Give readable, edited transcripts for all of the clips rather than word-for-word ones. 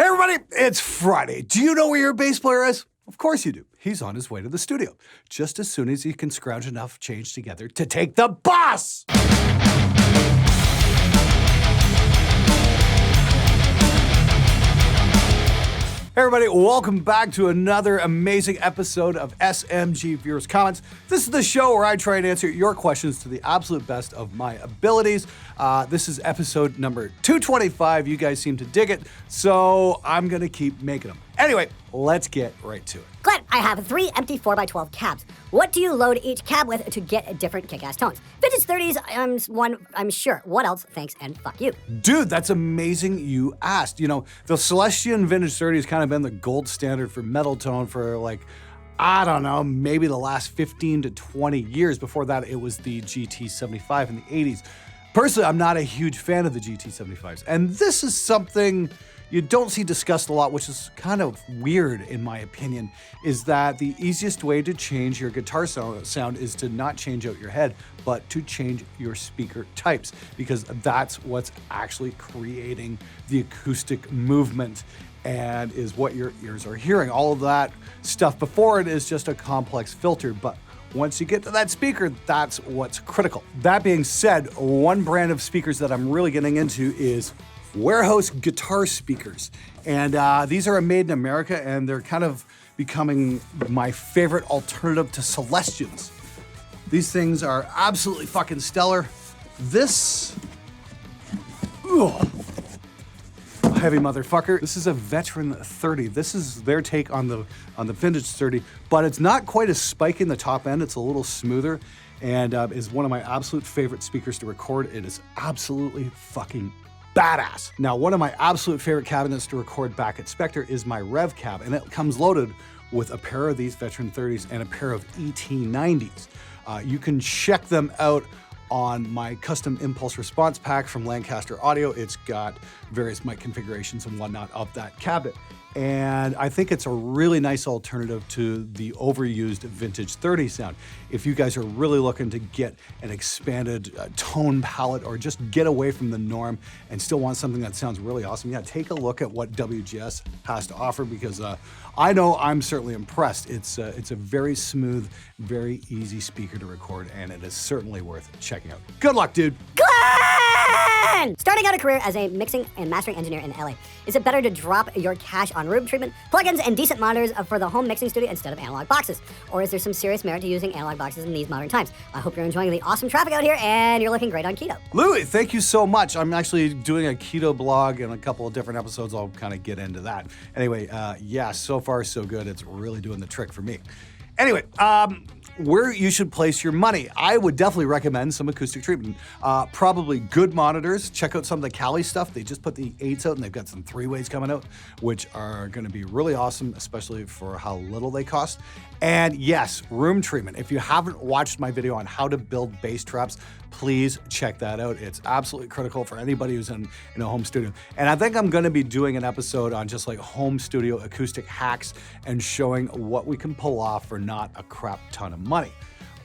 everybody, it's Friday. Do you know where your bass player is? Of course you do. He's on his way to the studio, just as soon as he can scrounge enough change together to take the bus! Hey everybody, welcome back to another amazing episode of SMG Viewers Comments. This is the show where I try and answer your questions to the absolute best of my abilities. This is episode number 225. You guys seem to dig it, so I'm gonna keep making them. Anyway, let's get right to it. Glenn, I have 3 empty 4x12 cabs. What do you load each cab with to get different kick-ass tones? Vintage 30s, I'm sure. What else? Thanks and fuck you. Dude, that's amazing you asked. You know, the Celestion Vintage 30 has kind of been the gold standard for metal tone for like, I don't know, maybe the last 15 to 20 years. Before that, it was the GT75 in the 80s. Personally, I'm not a huge fan of the GT75s. And this is something you don't see discussed a lot, which is kind of weird in my opinion, is that the easiest way to change your guitar sound is to not change out your head, but to change your speaker types, because that's what's actually creating the acoustic movement and is what your ears are hearing. All of that stuff before it is just a complex filter, but once you get to that speaker, that's what's critical. That being said, one brand of speakers that I'm really getting into is Warehouse guitar speakers. And these are made in America, and they're kind of becoming my favorite alternative to Celestians. These things are absolutely fucking stellar. This, heavy motherfucker. This is a Veteran 30. This is their take on the Vintage 30, but it's not quite a spike in the top end. It's a little smoother, and is one of my absolute favorite speakers to record. It is absolutely fucking badass. Now, one of my absolute favorite cabinets to record back at Spectre is my Rev cab, and it comes loaded with a pair of these Veteran 30s and a pair of ET90s. You can check them out on my custom impulse response pack from Lancaster Audio. It's got various mic configurations and whatnot of that cabinet. And I think it's a really nice alternative to the overused Vintage 30 sound. If you guys are really looking to get an expanded tone palette or just get away from the norm and still want something that sounds really awesome, yeah, take a look at what WGS has to offer, because I know I'm certainly impressed. It's a very smooth, very easy speaker to record, and it is certainly worth checking out. Good luck, dude. Glenn! Starting out a career as a mixing and mastering engineer in LA, is it better to drop your cash on room treatment, plugins, and decent monitors for the home mixing studio instead of analog boxes? Or is there some serious merit to using analog boxes in these modern times? I hope you're enjoying the awesome traffic out here, and you're looking great on keto. Louis, thank you so much. I'm actually doing a keto blog and a couple of different episodes. I'll kind of get into that. Anyway, yeah, so far so good. It's really doing the trick for me. Anyway, where you should place your money. I would definitely recommend some acoustic treatment. Probably good monitors. Check out some of the Kali stuff. They just put the 8s out, and they've got some 3-ways coming out, which are gonna be really awesome, especially for how little they cost. And yes, room treatment. If you haven't watched my video on how to build bass traps, please check that out. It's absolutely critical for anybody who's in a home studio. And I think I'm gonna be doing an episode on just like home studio acoustic hacks and showing what we can pull off for not a crap ton of money.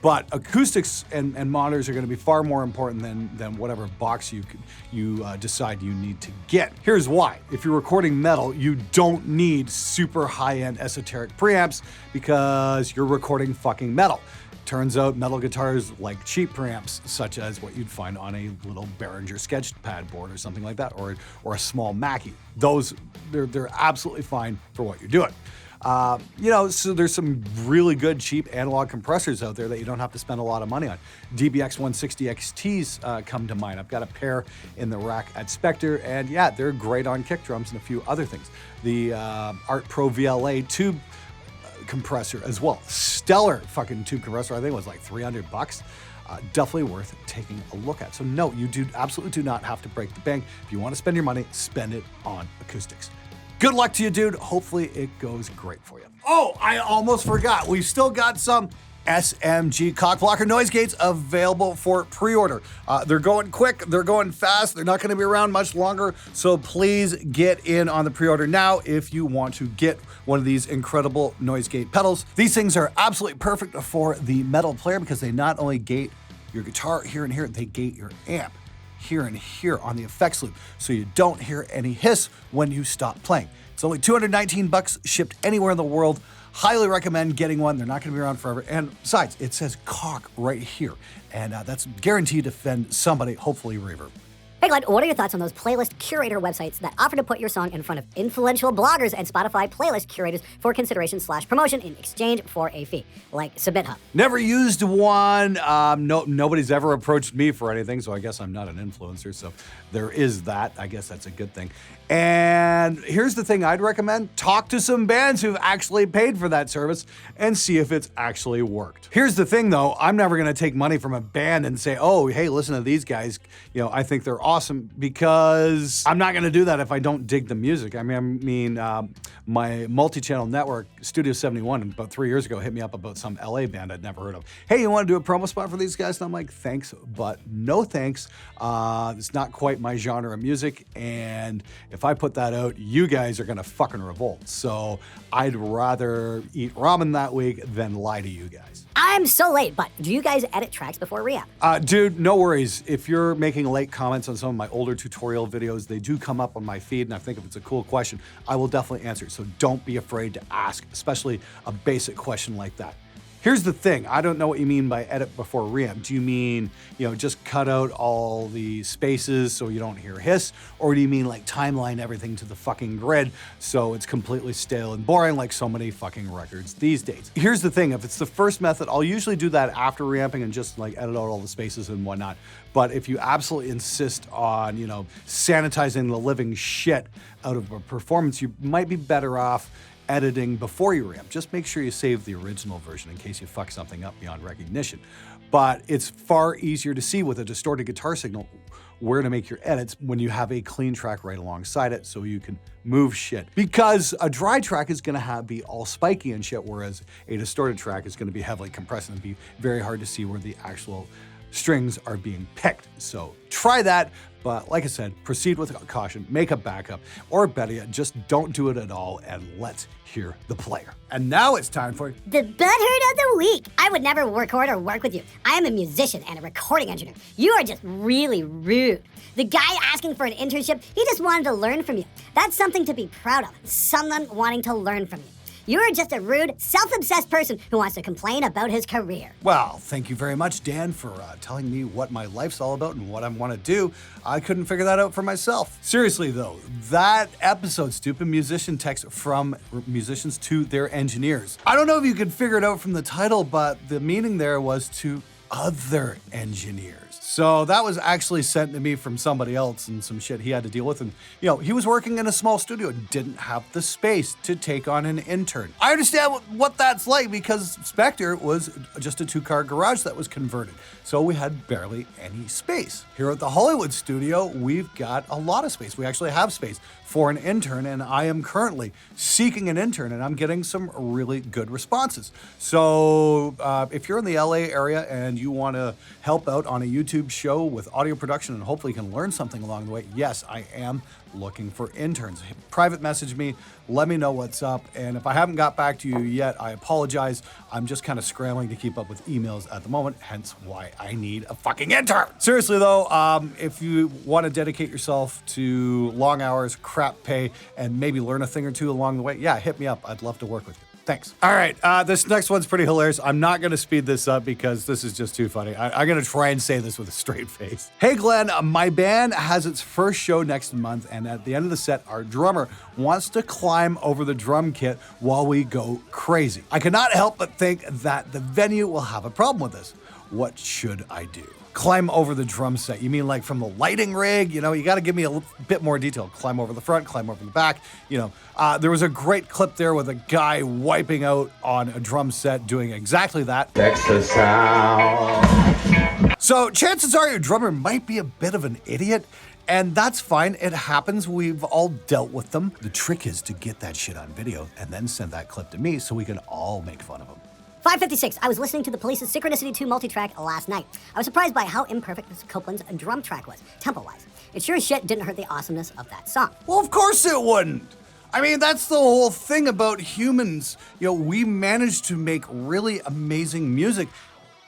But acoustics and monitors are gonna be far more important than whatever box you decide you need to get. Here's why. If you're recording metal, you don't need super high-end esoteric preamps because you're recording fucking metal. Turns out metal guitars like cheap preamps, such as what you'd find on a little Behringer sketchpad board or something like that, or a small Mackie. Those, they're absolutely fine for what you're doing. You know, so there's some really good cheap analog compressors out there that you don't have to spend a lot of money on. DBX 160 XTs come to mind. I've got a pair in the rack at Spectre, and yeah, they're great on kick drums and a few other things. The Art Pro VLA tube compressor as well. Stellar fucking tube compressor. I think it was like $300. Definitely worth taking a look at. So no, you absolutely do not have to break the bank. If you want to spend your money, spend it on acoustics. Good luck to you, dude. Hopefully it goes great for you. Oh, I almost forgot. We've still got some SMG cockblocker noise gates available for pre-order. They're going quick, they're going fast, they're not gonna be around much longer, so please get in on the pre-order now if you want to get one of these incredible noise gate pedals. These things are absolutely perfect for the metal player because they not only gate your guitar here and here, they gate your amp here and here on the effects loop, so you don't hear any hiss when you stop playing. It's only $219, shipped anywhere in the world. Highly recommend getting one. They're not going to be around forever. And besides, it says cock right here. And that's guaranteed to offend somebody, hopefully Reverb. Hey Glenn, what are your thoughts on those playlist curator websites that offer to put your song in front of influential bloggers and Spotify playlist curators for consideration/promotion in exchange for a fee, like SubmitHub? Never used one. Nobody's ever approached me for anything, so I guess I'm not an influencer. So there is that. I guess that's a good thing. And here's the thing I'd recommend. Talk to some bands who've actually paid for that service and see if it's actually worked. Here's the thing though, I'm never gonna take money from a band and say, oh, hey, listen to these guys. I think they're awesome, because I'm not gonna do that if I don't dig the music. My multi-channel network, Studio 71, about 3 years ago, hit me up about some LA band I'd never heard of. Hey, you wanna do a promo spot for these guys? And I'm like, thanks, but no thanks. It's not quite my genre of music, and if I put that out, you guys are gonna fucking revolt. So I'd rather eat ramen that week than lie to you guys. I'm so late, but do you guys edit tracks before re-up? Dude, no worries. If you're making late comments on some of my older tutorial videos, they do come up on my feed, and I think if it's a cool question, I will definitely answer it. So don't be afraid to ask, especially a basic question like that. Here's the thing, I don't know what you mean by edit before reamp. Do you mean, just cut out all the spaces so you don't hear hiss? Or do you mean like timeline everything to the fucking grid so it's completely stale and boring like so many fucking records these days? Here's the thing, if it's the first method, I'll usually do that after reamping and just like edit out all the spaces and whatnot. But if you absolutely insist on, sanitizing the living shit out of a performance, you might be better off editing before you ramp. Just make sure you save the original version in case you fuck something up beyond recognition. But it's far easier to see with a distorted guitar signal where to make your edits when you have a clean track right alongside it so you can move shit. Because a dry track is gonna be all spiky and shit, whereas a distorted track is gonna be heavily compressed and be very hard to see where the actual strings are being picked. So try that, but like I said, proceed with caution, make a backup, or better yet, just don't do it at all and let's hear the player. And now it's time for the butthurt of the week. I would never record or work with you. I am a musician and a recording engineer. You are just really rude. The guy asking for an internship, he just wanted to learn from you. That's something to be proud of, someone wanting to learn from you. You're just a rude, self-obsessed person who wants to complain about his career. Well, thank you very much, Dan, for telling me what my life's all about and what I want to do. I couldn't figure that out for myself. Seriously, though, that episode, Stupid Musician Text from musicians to their engineers. I don't know if you could figure it out from the title, but the meaning there was to other engineers. So that was actually sent to me from somebody else and some shit he had to deal with. And, he was working in a small studio and didn't have the space to take on an intern. I understand what that's like because Spectre was just a 2-car garage that was converted. So we had barely any space. Here at the Hollywood studio, we've got a lot of space. We actually have space for an intern, and I am currently seeking an intern, and I'm getting some really good responses. So if you're in the LA area and you want to help out on a YouTube show with audio production and hopefully you can learn something along the way, yes, I am looking for interns. Private message me, let me know what's up, and if I haven't got back to you yet, I apologize. I'm just kind of scrambling to keep up with emails at the moment, hence why I need a fucking intern. Seriously though, if you want to dedicate yourself to long hours, crap pay, and maybe learn a thing or two along the way, yeah, hit me up. I'd love to work with you. Thanks. All right, this next one's pretty hilarious. I'm not gonna speed this up because this is just too funny. I'm gonna try and say this with a straight face. Hey Glenn, my band has its first show next month, and at the end of the set, our drummer wants to climb over the drum kit while we go crazy. I cannot help but think that the venue will have a problem with this. What should I do? Climb over the drum set. You mean like from the lighting rig? You got to give me a bit more detail. Climb over the front, climb over the back. There was a great clip there with a guy wiping out on a drum set doing exactly that. That's the sound. So chances are your drummer might be a bit of an idiot, and that's fine. It happens. We've all dealt with them. The trick is to get that shit on video and then send that clip to me so we can all make fun of him. 5:56, I was listening to the Police's Synchronicity 2 multi-track last night. I was surprised by how imperfect Copeland's drum track was, tempo-wise. It sure as shit didn't hurt the awesomeness of that song. Well, of course it wouldn't. I mean, that's the whole thing about humans. We managed to make really amazing music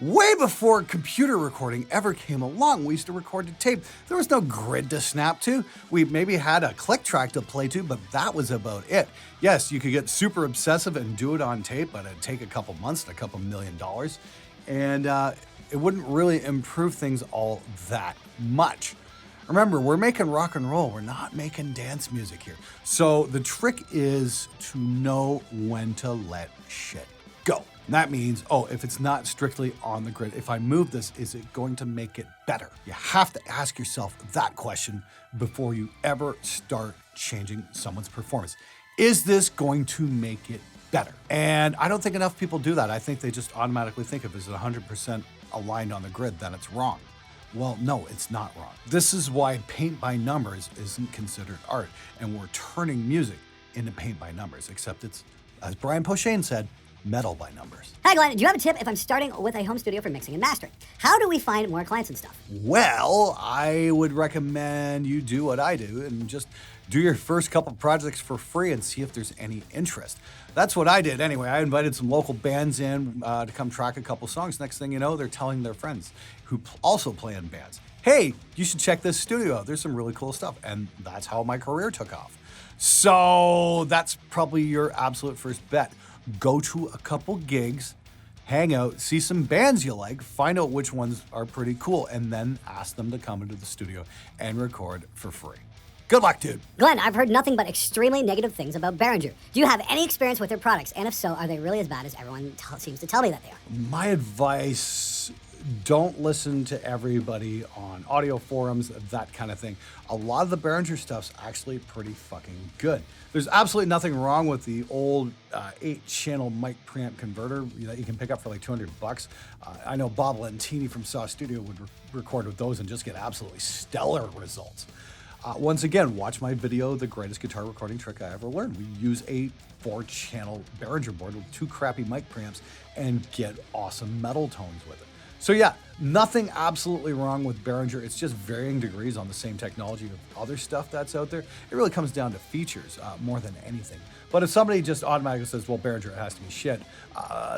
Way before computer recording ever came along, we used to record to tape. There was no grid to snap to. We maybe had a click track to play to, but that was about it. Yes, you could get super obsessive and do it on tape, but it'd take a couple months and a couple $1 million. And it wouldn't really improve things all that much. Remember, we're making rock and roll. We're not making dance music here. So the trick is to know when to let shit go. And that means, if it's not strictly on the grid, if I move this, is it going to make it better? You have to ask yourself that question before you ever start changing someone's performance. Is this going to make it better? And I don't think enough people do that. I think they just automatically think if it's 100% aligned on the grid, then it's wrong. Well, no, it's not wrong. This is why paint by numbers isn't considered art, and we're turning music into paint by numbers, except it's, as Brian Posehn said, metal by numbers. Hi Glenn, do you have a tip if I'm starting with a home studio for mixing and mastering? How do we find more clients and stuff? Well, I would recommend you do what I do and just do your first couple projects for free and see if there's any interest. That's what I did anyway. I invited some local bands in to come track a couple songs. Next thing you know, they're telling their friends who also play in bands, hey, you should check this studio out. There's some really cool stuff. And that's how my career took off. So that's probably your absolute first bet. Go to a couple gigs, hang out, see some bands you like, find out which ones are pretty cool, and then ask them to come into the studio and record for free. Good luck, dude. Glenn, I've heard nothing but extremely negative things about Behringer. Do you have any experience with their products? And if so, are they really as bad as everyone seems to tell me that they are? My advice, don't listen to everybody on audio forums, that kind of thing. A lot of the Behringer stuff's actually pretty fucking good. There's absolutely nothing wrong with the old 8-channel mic preamp converter that you can pick up for like $200. I know Bob Lentini from Saw Studio would record with those and just get absolutely stellar results. Once again, watch my video, The Greatest Guitar Recording Trick I Ever Learned. We use a 4-channel Behringer board with 2 crappy mic preamps and get awesome metal tones with it. So yeah, nothing absolutely wrong with Behringer. It's just varying degrees on the same technology of other stuff that's out there. It really comes down to features more than anything. But if somebody just automatically says, well, Behringer has to be shit,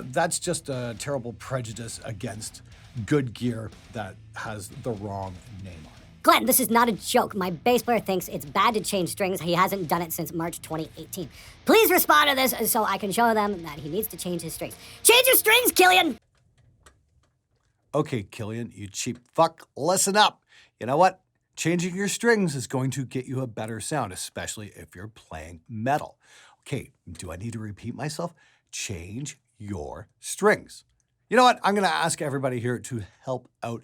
that's just a terrible prejudice against good gear that has the wrong name on it. Glenn, this is not a joke. My bass player thinks it's bad to change strings. He hasn't done it since March 2018. Please respond to this so I can show them that he needs to change his strings. Change your strings, Killian! Okay, Killian, you cheap fuck, listen up. You know what? Changing your strings is going to get you a better sound, especially if you're playing metal. Okay, do I need to repeat myself? Change your strings. You know what? I'm going to ask everybody here to help out.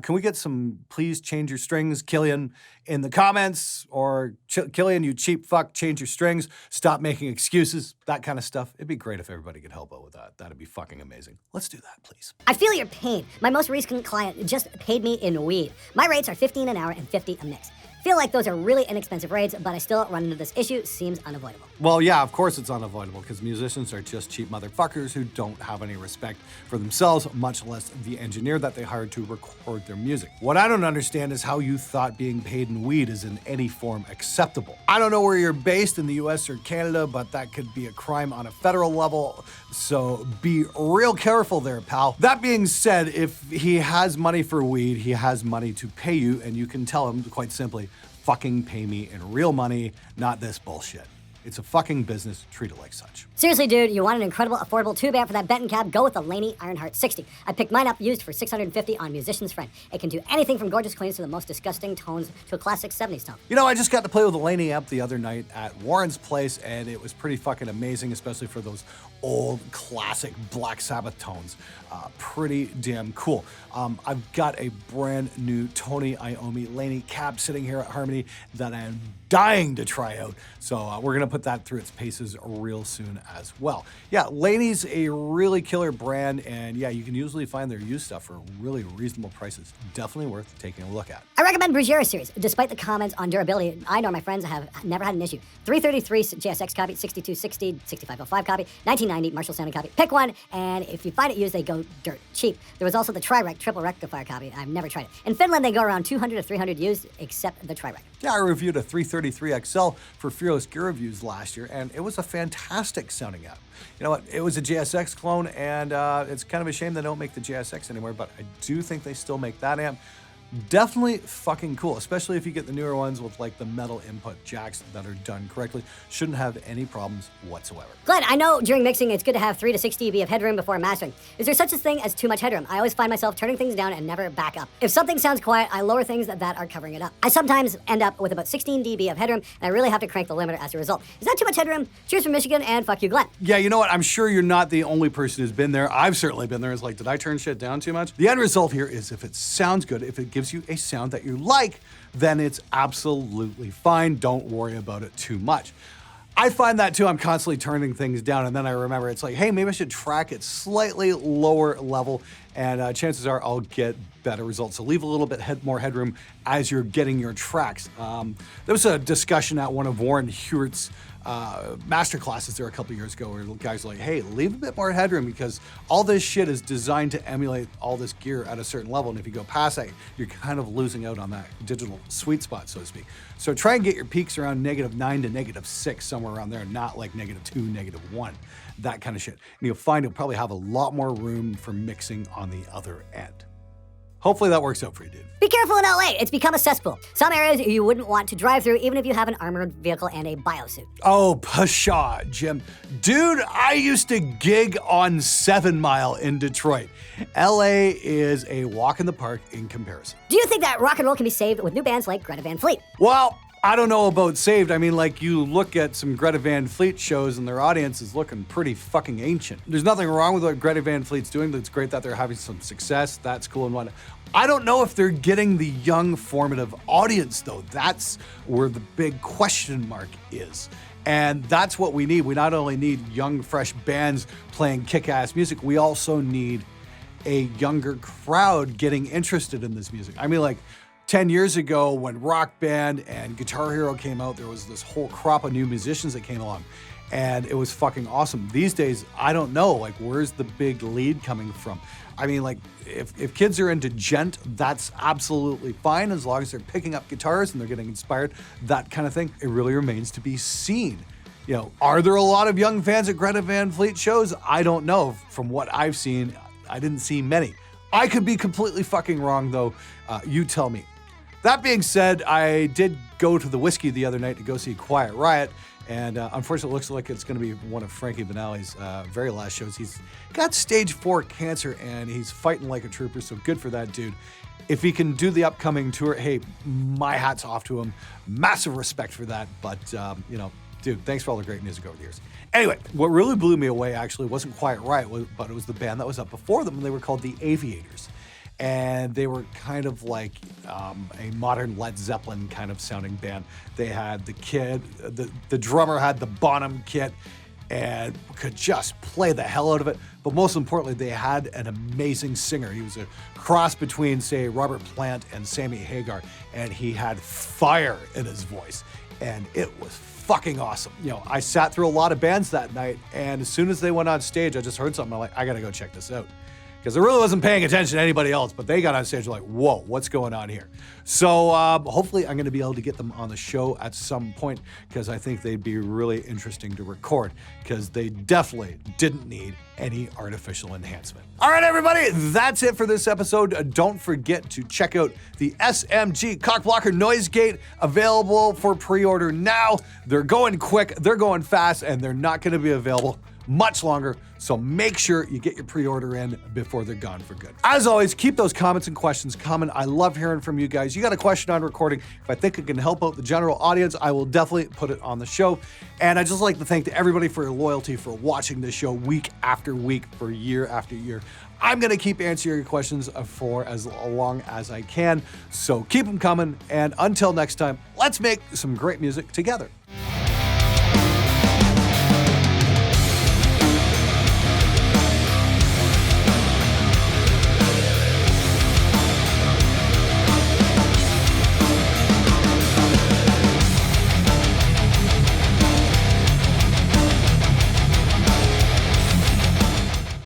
Can we get some please change your strings, Killian, in the comments? Or Killian, you cheap fuck, change your strings, stop making excuses, that kind of stuff. It'd be great if everybody could help out with that. That'd be fucking amazing. Let's do that, please. I feel your pain. My most recent client just paid me in weed. My rates are $15 an hour and $50 a mix. Feel like those are really inexpensive rates, but I still run into this issue. Seems unavoidable. Well, yeah, of course it's unavoidable because musicians are just cheap motherfuckers who don't have any respect for themselves, much less the engineer that they hired to record their music. What I don't understand is how you thought being paid in weed is in any form acceptable. I don't know where you're based in the US or Canada, but that could be a crime on a federal level, so be real careful there, pal. That being said, if he has money for weed, he has money to pay you, and you can tell him quite simply, fucking pay me in real money, not this bullshit. It's a fucking business, treat it like such. Seriously, dude, you want an incredible, affordable tube amp for that Benton cab? Go with the Laney Ironheart 60. I picked mine up used for $650 on Musician's Friend. It can do anything from gorgeous cleans to the most disgusting tones to a classic 70s tone. You know, I just got to play with a Laney amp the other night at Warren's place, and it was pretty fucking amazing, especially for those old classic Black Sabbath tones. Pretty damn cool. I've got a brand new Tony Iommi Laney cab sitting here at Harmony that I am dying to try out. So we're gonna put that through its paces real soon as well. Yeah, Laney's a really killer brand, and yeah, you can usually find their used stuff for really reasonable prices. Definitely worth taking a look at. I recommend Bruiser series. Despite the comments on durability, I nor my friends have never had an issue. 333 JSX copy, 6260, 6505 copy, 1990 Marshall sounding copy. Pick one, and if you find it used, they go dirt cheap. There was also the Tri-Rec triple rectifier copy. I've never tried it. In Finland, they go around 200 to 300 used, except the Tri-Rec. Yeah, I reviewed a 333 XL for Fearless Gear Reviews last year, and it was a fantastic sounding amp. You know what? It was a JSX clone, and it's kind of a shame they don't make the JSX anymore, but I do think they still make that amp. Definitely fucking cool, especially if you get the newer ones with like the metal input jacks that are done correctly. Shouldn't have any problems whatsoever. Glenn, I know during mixing it's good to have 3 to 6 dB of headroom before mastering. Is there such a thing as too much headroom? I always find myself turning things down and never back up. If something sounds quiet, I lower things that are covering it up. I sometimes end up with about 16 dB of headroom, and I really have to crank the limiter as a result. Is that too much headroom? Cheers from Michigan, and fuck you, Glenn. Yeah, you know what? I'm sure you're not the only person who's been there. I've certainly been there. It's like, did I turn shit down too much? The end result here is if it sounds good, if it gives you a sound that you like, then it's absolutely fine. Don't worry about it too much. I find that too. I'm constantly turning things down, and then I remember it's like, hey, maybe I should track it slightly lower level, and chances are I'll get better results. So leave a little bit more headroom as you're getting your tracks. There was a discussion at one of Warren Hewitt's master classes there a couple years ago where the guys were like, hey, leave a bit more headroom because all this shit is designed to emulate all this gear at a certain level, and if you go past that, you're kind of losing out on that digital sweet spot, so to speak. So try and get your peaks around -9 to -6, somewhere around there, not like -2, -1, that kind of shit. And you'll find you'll probably have a lot more room for mixing on the other end. Hopefully that works out for you, dude. Be careful in LA, it's become a cesspool. Some areas you wouldn't want to drive through even if you have an armored vehicle and a biosuit. Oh, pshaw, Jim. Dude, I used to gig on 7 Mile in Detroit. LA is a walk in the park in comparison. Do you think that rock and roll can be saved with new bands like Greta Van Fleet? Well, I don't know about saved. I mean, like, you look at some Greta Van Fleet shows and their audience is looking pretty fucking ancient. There's nothing wrong with what Greta Van Fleet's doing. It's great that they're having some success. That's cool and whatnot. I don't know if they're getting the young, formative audience, though. That's where the big question mark is. And that's what we need. We not only need young, fresh bands playing kick-ass music, we also need a younger crowd getting interested in this music. I mean, like, 10 years ago when Rock Band and Guitar Hero came out, there was this whole crop of new musicians that came along, and it was fucking awesome. These days, I don't know, like, where's the big lead coming from? I mean, like, if kids are into gent, that's absolutely fine as long as they're picking up guitars and they're getting inspired, that kind of thing. It really remains to be seen. You know, are there a lot of young fans at Greta Van Fleet shows? I don't know. From what I've seen, I didn't see many. I could be completely fucking wrong, though. You tell me. That being said, I did go to the Whiskey the other night to go see Quiet Riot, and unfortunately it looks like it's going to be one of Frankie Banali's very last shows. He's got stage 4 cancer, and he's fighting like a trooper, so good for that dude. If he can do the upcoming tour, hey, my hat's off to him. Massive respect for that, but, you know, dude, thanks for all the great music over the years. Anyway, what really blew me away, actually, wasn't Quiet Riot, but it was the band that was up before them, and they were called the Aviators. And they were kind of like a modern Led Zeppelin kind of sounding band. They had the kid, the drummer had the Bonham kit and could just play the hell out of it. But most importantly, they had an amazing singer. He was a cross between, say, Robert Plant and Sammy Hagar, and he had fire in his voice. And it was fucking awesome. You know, I sat through a lot of bands that night, and as soon as they went on stage, I just heard something. I'm like, I gotta go check this out. Because I really wasn't paying attention to anybody else, but they got on stage like, whoa, what's going on here? So hopefully I'm going to be able to get them on the show at some point because I think they'd be really interesting to record because they definitely didn't need any artificial enhancement. All right, everybody, that's it for this episode. Don't forget to check out the SMG Cockblocker Noise Gate, available for pre-order now. They're going quick, they're going fast, and they're not going to be available much longer, so make sure you get your pre-order in before they're gone for good. As always, keep those comments and questions coming. I love hearing from you guys. You got a question on recording, if I think it can help out the general audience, I will definitely put it on the show. And I'd just like to thank everybody for your loyalty, for watching this show week after week, for year after year. I'm going to keep answering your questions for as long as I can, so keep them coming, and until next time, let's make some great music together.